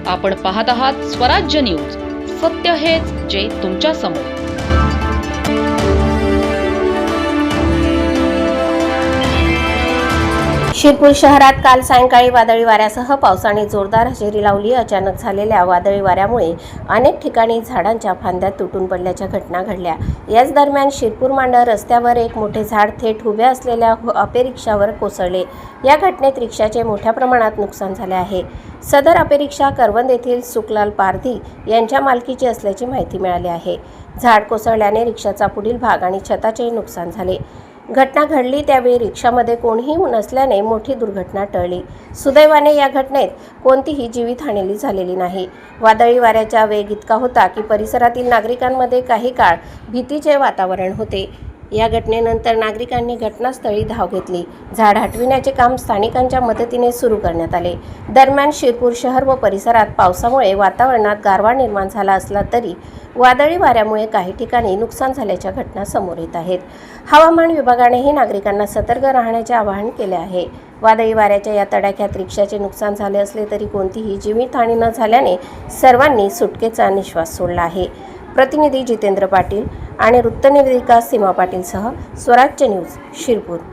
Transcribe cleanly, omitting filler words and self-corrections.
आपण पाहत आहात स्वराज्य न्यूज. सत्य हेच जे तुमच्या समोर. शिरपूर शहरात काल सायंकाळी वादळी वाऱ्यासह पावसाने जोरदार हजेरी लावली. अचानक झालेल्या वादळी वाऱ्यामुळे अनेक ठिकाणी झाडांच्या फांद्या तुटून पडल्याच्या घटना घडल्या. याच दरम्यान शिरपूर मांडर रस्त्यावर एक मोठे झाड थेट उभ्या असलेल्या अपे रिक्षावर कोसळले. या घटनेत रिक्षाचे मोठ्या प्रमाणात नुकसान झाले आहे. सदर अपे रिक्षा करवंद येथील सुखलाल पारधी यांच्या मालकीची असल्याची माहिती मिळाली आहे. झाड कोसळल्याने रिक्षाचा पुढील भाग आणि छताचे नुकसान झाले. घटना घडली त्यावेळी रिक्षामध्ये कोणीही नसल्याने मोठी दुर्घटना टळली. सुदैवाने या घटनेत कोणतीही जीवितहानी झालेली नाही. वादळी वाऱ्याचा वेग इतका होता की परिसरातील नागरिकांमध्ये काही काळ भीतीचे वातावरण होते. या घटनेनंतर नागरिकांनी घटनास्थळी धाव घेतली. झाड हटविण्याचे काम स्थानिकांच्या मदतीने सुरू करण्यात आले. दरम्यान शिरपूर शहर व परिसरात पावसामुळे वातावरणात गारवा निर्माण झाला असला तरी वादळी वाऱ्यामुळे काही ठिकाणी नुकसान झाल्याच्या घटना समोर येत आहेत. हवामान विभागानेही नागरिकांना सतर्क राहण्याचे आवाहन केले आहे. वादळी वाऱ्याच्या या तडाख्यात रिक्षाचे नुकसान झाले असले तरी कोणतीही जीवितहानी न झाल्याने सर्वांनी सुटकेचा निश्वास सोडला आहे. प्रतिनिधी जितेंद्र पाटील आणि वृत्तनिवेदिका सीमा पाटीलसह स्वराज्य न्यूज शिरपूर.